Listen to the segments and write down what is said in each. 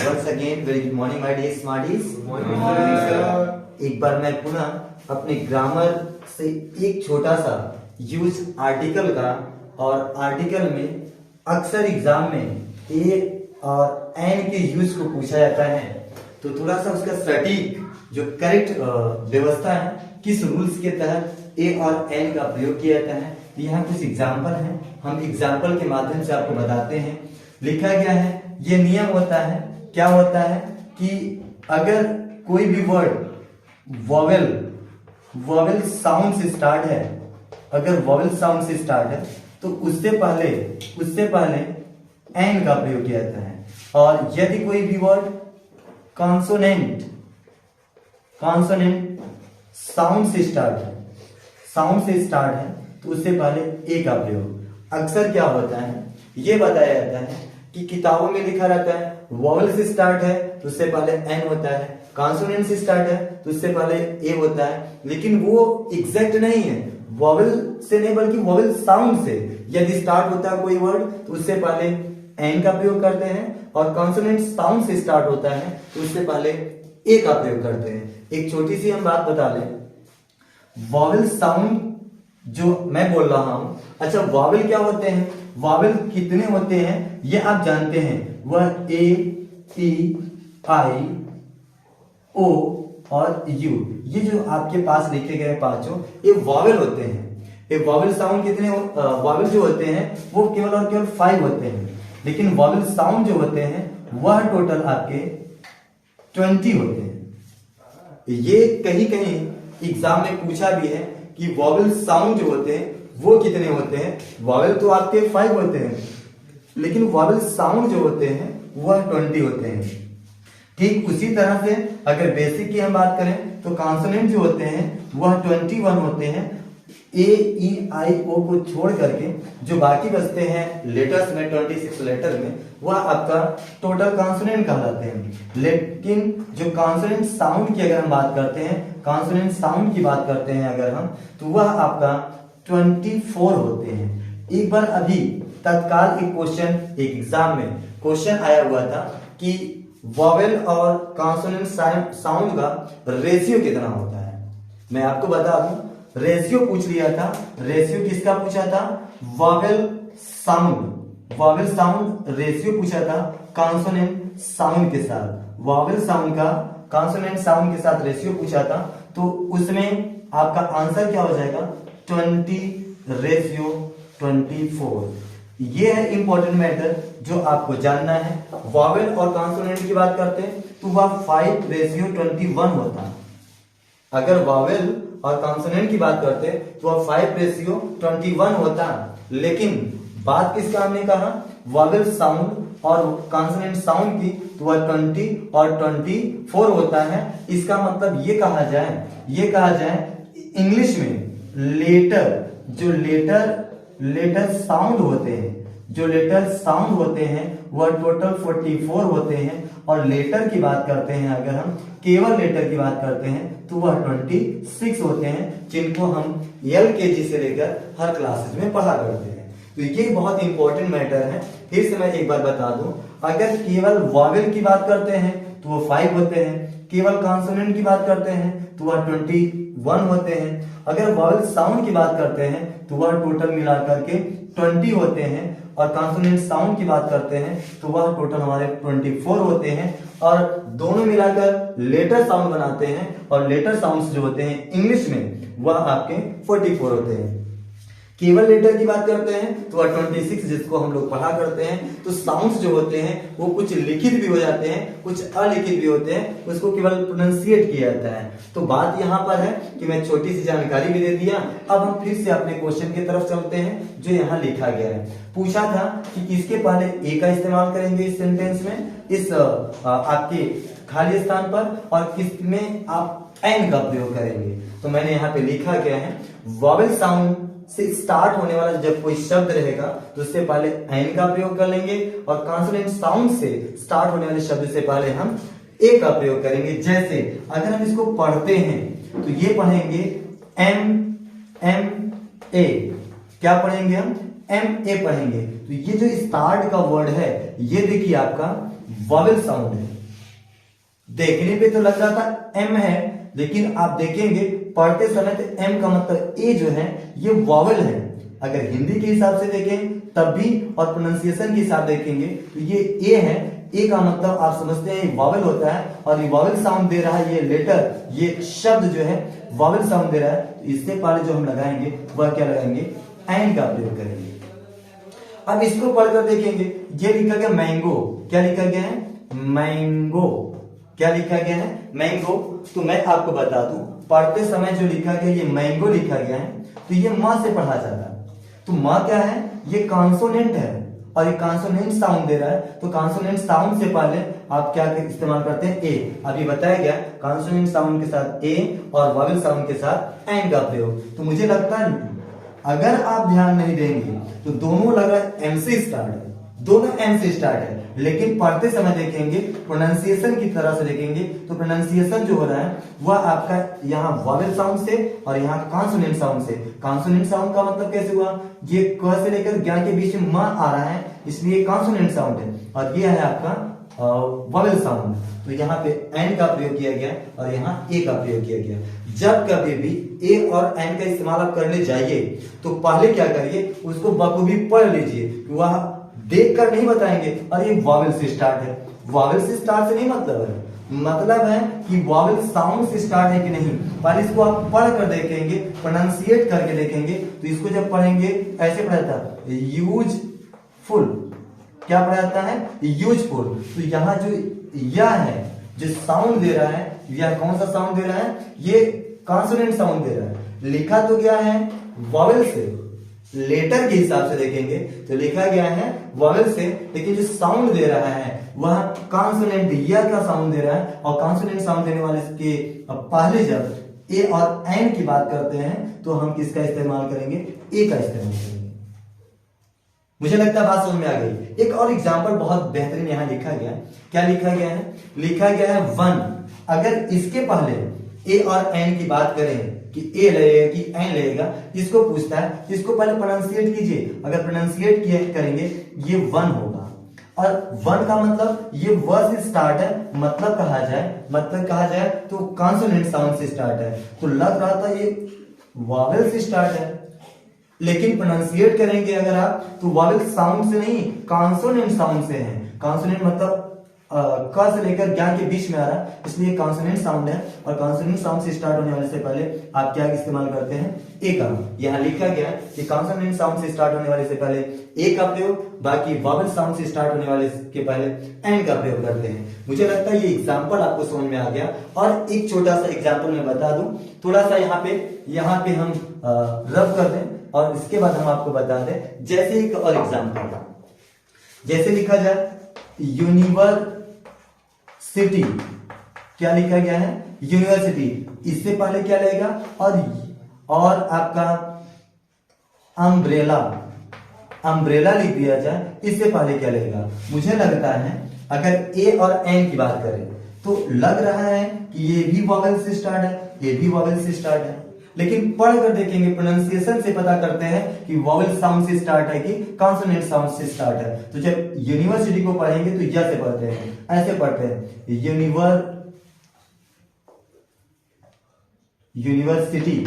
Once again, very good morning, my dear smarties. एक बार मैं पुनः अपने ग्रामर से एक छोटा सा यूज आर्टिकल का, और आर्टिकल में अक्सर एग्जाम में ए और एन के यूज को पूछा जाता है, तो थोड़ा सा उसका सटीक जो करेक्ट व्यवस्था है, किस रूल्स के तहत ए और एन का प्रयोग किया जाता है, यहाँ कुछ एग्जाम्पल हैं। हम एग्जाम्पल के माध्यम से आपको बताते हैं। लिखा गया है, ये नियम होता है, क्या होता है कि अगर कोई भी वर्ड वॉवेल साउंड से स्टार्ट है, अगर वॉवेल साउंड से स्टार्ट है तो उससे पहले एन का प्रयोग किया जाता है। और यदि कोई भी वर्ड कॉन्सोनेंट साउंड से स्टार्ट है तो उससे पहले ए का प्रयोग। अक्सर क्या होता है, ये बताया जाता है कि किताबों में लिखा रहता है वॉवेल से स्टार्ट है तो उससे पहले एन होता है, कॉन्सोनेंट से स्टार्ट है तो उससे पहले ए होता है, लेकिन वो एग्जैक्ट नहीं है। वॉवेल से नहीं बल्कि वॉवेल साउंड से यदि स्टार्ट होता है कोई वर्ड तो उससे पहले एन का प्रयोग करते हैं, और कॉन्सोनेंट साउंड से स्टार्ट होता है तो उससे पहले ए का प्रयोग करते हैं। एक छोटी सी हम बात बता लें, वॉवेल साउंड जो मैं बोल रहा हूं, अच्छा वॉवेल क्या होते हैं, वॉवेल कितने होते हैं ये आप जानते हैं, वह ए ई आई ओ और यू, ये जो आपके पास लिखे गए पांचों, ये वॉवेल होते हैं। ये वॉवेल साउंड कितने, वॉवेल जो होते हैं वो केवल और केवल 5 होते हैं, लेकिन वॉवेल साउंड जो होते हैं वह टोटल आपके 20 होते हैं। ये कहीं एग्जाम में पूछा भी है कि वॉवेल साउंड जो होते हैं वो कितने होते हैं। वॉवेल तो आपके 5 होते हैं, लेकिन वॉवेल साउंड जो होते हैं वह 20 होते हैं। ठीक उसी तरह से अगर बेसिक की हम बात करें तो कॉन्सोनेंट जो होते हैं वह 21 होते हैं। ए ई आई ओ को छोड़ करके जो बाकी बचते हैं लेटर्स में, 26 लेटर में, वह आपका टोटल कॉन्सोनेंट कहलाते हैं। लेकिन जो कॉन्सोनेंट साउंड की अगर हम बात करते हैं, कॉन्सोनेंट साउंड की बात करते हैं अगर हम, तो वह आपका 24 होते हैं। एक बार अभी तत्काल एक क्वेश्चन, एक एग्जाम में क्वेश्चन आया हुआ था कि वॉवेल और कॉन्सोनेंट साउंड का रेशियो कितना होता है। मैं आपको बता दूं, रेशियो पूछ लिया था। रेशियो किसका पूछा था, वॉवेल साउंड रेशियो पूछा था कॉन्सोनेंट साउंड के साथ। वॉवेल साउंड का कॉन्सोनेंट साउंड के साथ रेशियो पूछा था, तो उसमें आपका आंसर क्या हो जाएगा, 20:24। ये है इंपॉर्टेंट मैटर जो आपको जानना है। वॉवेल और कॉन्सोनेंट की बात करते हैं तो वह 5:21 होता है। अगर वॉवेल और कॉन्सोनेंट की बात करते हैं तो वह 5:21 होता है। लेकिन बात किसका हमने कहा, वॉवेल साउंड और कॉन्सोनेंट साउंड की, तो वह 20 और 24 होता है। इसका मतलब ये कहा जाए इंग्लिश में लेटर साउंड होते हैं वह टोटल 44 होते हैं। और लेटर की बात करते हैं, अगर हम केवल लेटर की बात करते हैं तो वह 26 होते हैं, जिनको हम LKG से लेकर हर क्लासेस में पढ़ा करते हैं। तो ये बहुत इंपॉर्टेंट मैटर है। फिर से मैं एक बार बता दूं, अगर केवल वॉवेल की बात करते हैं तो वो 5 होते हैं, केवल कॉन्सोनेंट की बात करते हैं तो वह 21 होते हैं, अगर वॉवेल साउंड की बात करते हैं तो वह टोटल मिलाकर के 20 होते हैं, और कॉन्सोनेंट साउंड की बात करते हैं तो वह टोटल हमारे 24 होते हैं। और दोनों मिलाकर लेटर साउंड बनाते हैं, और लेटर साउंड्स जो होते हैं इंग्लिश में वह आपके 44 होते हैं। केवल लेटर की बात करते हैं तो वह 26, जिसको हम लोग पढ़ा करते हैं। तो साउंड्स जो होते हैं वो कुछ लिखित भी हो जाते हैं, कुछ अलिखित भी होते हैं, उसको केवल प्रोनाउंसिएट किया जाता है। तो बात यहाँ पर है कि मैं छोटी सी जानकारी भी दे दिया। अब हम फिर से अपने क्वेश्चन की तरफ चलते हैं जो यहाँ लिखा गया है। पूछा था कि किसके पहले ए का इस्तेमाल करेंगे इस सेंटेंस में, इस आपके खाली स्थान पर, और किसमें आप एन का प्रयोग करेंगे। तो मैंने यहाँ पे लिखा गया है, वॉवेल साउंड से स्टार्ट होने वाला जब कोई शब्द रहेगा तो उससे पहले एन का प्रयोग कर लेंगे, और कॉन्सोनेंट साउंड से स्टार्ट होने वाले शब्द से पहले हम ए का प्रयोग करेंगे। जैसे अगर हम इसको पढ़ते हैं तो ये पढ़ेंगे एम ए, क्या पढ़ेंगे हम, एम ए पढ़ेंगे तो ये जो स्टार्ट का वर्ड है ये देखिए आपका वॉवेल साउंड है। देखने पे तो लग रहा था एम है, लेकिन आप देखेंगे पढ़ते समय तो एम का मतलब ए जो है ये वॉवेल है। अगर हिंदी के हिसाब से देखें तब भी और प्रोनाउंसिएशन के हिसाब देखेंगे तो ये ए है। ए का मतलब आप समझते हैं वॉवेल होता है और ये वॉवेल साउंड दे रहा है, ये लेटर ये शब्द जो है वॉवेल साउंड दे रहा है। तो इससे पहले जो हम लगाएंगे वह क्या लगाएंगे, एंड का प्रयोग करेंगे। अब इसको पढ़कर देखेंगे, ये लिखा गया मैंगो, क्या लिखा गया है मैंगो, क्या लिखा गया है मैंगो। तो मैं आपको बता दूं पढ़ते समय जो लिखा गया ये मैंगो लिखा गया है तो ये मां से पढ़ा जाता है। तो मां क्या है, ये कॉन्सोनेंट है और ये कॉन्सोनेंट साउंड दे रहा है। तो कॉन्सोनेंट साउंड से पहले आप क्या इस्तेमाल करते हैं, ए। अभी बताया गया कॉन्सोनेंट साउंड के साथ ए और वॉवेल साउंड के साथ एंड का प्रयोग। तो मुझे लगता है अगर आप ध्यान नहीं देंगे तो दोनों लग रहा है एम से स्टार्ट है, दोनों एम से स्टार्ट है, लेकिन पढ़ते समय देखेंगे प्रोनाउंसिएशन की तरह से देखेंगे तो प्रोनाउंसिएशन जो हो रहा है वह आपका यहाँ वॉवेल साउंड से और यहाँ कॉन्सोनेंट साउंड से। कॉन्सोनेंट साउंड का मतलब कैसे हुआ, ये क से लेकर ज्ञ के बीच में म आ रहा है इसलिए कॉन्सोनेंट साउंड है, और ये है आपका वॉवेल साउंड। तो यहाँ पे एन का प्रयोग किया गया और यहाँ ए का प्रयोग किया गया। जब कभी भी ए और एन का इस्तेमाल आप करने जाइए तो पहले क्या करिए, उसको बखूबी पढ़ लीजिए। वह देख कर नहीं बताएंगे और ये वॉवेल से स्टार्ट है, वॉवेल से स्टार्ट से नहीं मतलब है, मतलब है कि वॉवेल साउंड से स्टार्ट है कि नहीं। पहले इसको आप पढ़ कर देखेंगे, प्रोनाउंसिएट करके देखेंगे। तो इसको जब पढ़ेंगे ऐसे पढ़ा जाता है यूजफुल, क्या पढ़ा जाता है यूजफुल। तो यहाँ जो यह है जो साउंड दे रहा है, यह कौन सा साउंड दे रहा है, ये कॉन्सोनेंट साउंड दे रहा है। लिखा तो क्या है वॉवेल से, लेटर के हिसाब से देखेंगे तो लिखा गया है वॉवेल से, लेकिन जो साउंड दे रहा है वह कॉन्सोनेंट या का साउंड दे रहा है। और कॉन्सोनेंट साउंड देने वाले के पहले जब ए और एन की बात करते हैं तो हम किसका इस्तेमाल करेंगे, ए का इस्तेमाल करेंगे। मुझे लगता है बात समझ में आ गई। एक और एग्जांपल बहुत बेहतरीन यहाँ लिखा गया, क्या लिखा गया है, लिखा गया है वन। अगर इसके पहले ए और एन की बात करें कि ए लगेगा कि एन लगेगा, इसको पूछता है, इसको पहले प्रोनाउंसिएट कीजिए। अगर प्रोनाउंसिएट करेंगे ये वन होगा, और वन का मतलब ये व से स्टार्ट है, मतलब कहा जाए तो कॉन्सोनेंट साउंड से स्टार्ट है। तो लग रहा था ये वॉवेल से स्टार्ट है, लेकिन प्रोनाउंसिएट करेंगे अगर आप तो वॉवेल साउंड से नहीं कॉन्सोनेंट साउंड से है। कॉन्सोनेंट मतलब क से लेकर ज्ञ के बीच में आ रहा है, इसलिए कॉन्सोनेंट साउंड है। और कॉन्सोनेंट साउंड से स्टार्ट होने वाले से पहले आप क्या इस्तेमाल करते हैं, ए का। यहाँ लिखा गया कि कॉन्सोनेंट साउंड से स्टार्ट होने वाले से पहले ए का प्रयोग, बाकी वॉवेल साउंड से स्टार्ट होने वाले के पहले एन का प्रयोग करते हैं। मुझे लगता है ये एग्जाम्पल आपको समझ में आ गया। और एक छोटा सा एग्जाम्पल मैं बता दूं, थोड़ा सा यहाँ पे हम रब कर दें और इसके बाद हम आपको बता दें। जैसे एक और एग्जाम्पल, जैसे लिखा जाए यूनिवर्सिटी, क्या लिखा गया है यूनिवर्सिटी, इससे पहले क्या लगेगा और आपका अम्ब्रेला, अम्ब्रेला लिख दिया जाए, इससे पहले क्या लगेगा। मुझे लगता है अगर ए और एन की बात करें तो लग रहा है कि ये भी वॉवेल से स्टार्ट है, ये भी वॉवेल से स्टार्ट है, लेकिन पढ़ कर देखेंगे प्रोनाउंसिएशन से पता करते हैं कि वॉवेल साउंड से स्टार्ट है कि कॉन्सोनेंट साउंड से स्टार्ट है। तो जब यूनिवर्सिटी को पढ़ेंगे तो यह से पढ़ते हैं, ऐसे पढ़ते हैं यूनिवर्सिटी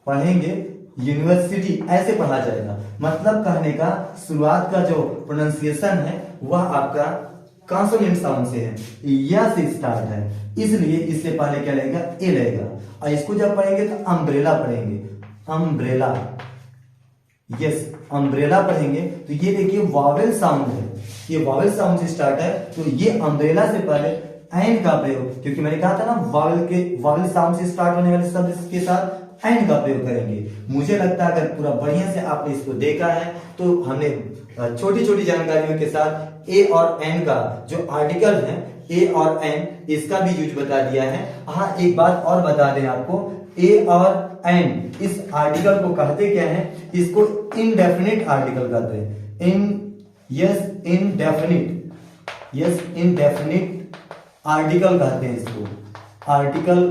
पढ़ेंगे, यूनिवर्सिटी ऐसे पढ़ा जाएगा। मतलब कहने का शुरुआत का जो प्रोनाउंसिएशन है वह आपका कॉन्सोनेंट साउंड से है, या से स्टार्ट है, इसलिए इससे पहले क्या लगेगा ए लगेगा। और इसको जब पढ़ेंगे तो अम्ब्रेला पढ़ेंगे, अम्ब्रेला, यस अम्ब्रेला पढ़ेंगे। तो ये देखिए वॉवेल साउंड है, ये वॉवेल साउंड से स्टार्ट है, तो ये अम्ब्रेला से पहले एन का प्रयोग, क्योंकि मैंने कहा था ना वॉवेल साउंड से स्टार्ट होने वाले शब्द के साथ एंड का प्रयोग करेंगे। मुझे लगता है अगर पूरा बढ़िया से आपने इसको देखा है तो हमने छोटी छोटी जानकारियों के साथ ए और एन का जो आर्टिकल है, ए और एन, इसका भी यूज बता दिया है। हाँ एक बात और बता दें आपको, ए और एन इस आर्टिकल को कहते क्या है, इसको इनडेफिनिट आर्टिकल कहते हैं। इनडेफिनिट आर्टिकल कहते हैं, इसको आर्टिकल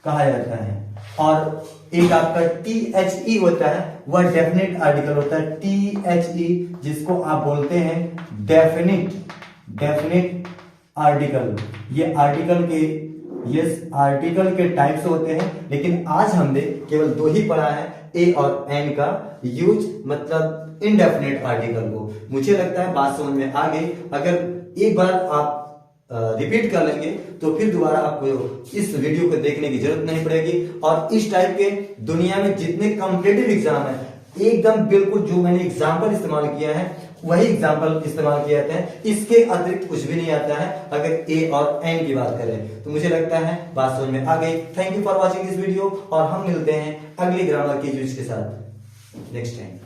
कहा जाता है। और एक आपका THE होता है, वह डेफिनेट आर्टिकल होता है। THE जिसको आप बोलते हैं डेफिनेट आर्टिकल। ये आर्टिकल के टाइप्स होते हैं, लेकिन आज हमने केवल दो ही पढ़ा है, ए और एन का यूज, मतलब इनडेफिनेट आर्टिकल को। मुझे लगता है बात समझ में आ गई। अगर एक बार आप रिपीट कर लेंगे तो फिर दोबारा आपको इस वीडियो को देखने की जरूरत नहीं पड़ेगी। और इस टाइप के दुनिया में जितने कॉम्पिटिटिव एग्जाम है, एकदम बिल्कुल जो मैंने एग्जाम्पल इस्तेमाल किया है वही एग्जाम्पल इस्तेमाल किए जाते हैं, इसके अतिरिक्त कुछ भी नहीं आता है अगर ए और एन की बात करें तो। मुझे लगता है बात समझ में आ गई। Thank you for watching this video, और हम मिलते हैं अगली ग्रामर की यूज के साथ नेक्स्ट टाइम।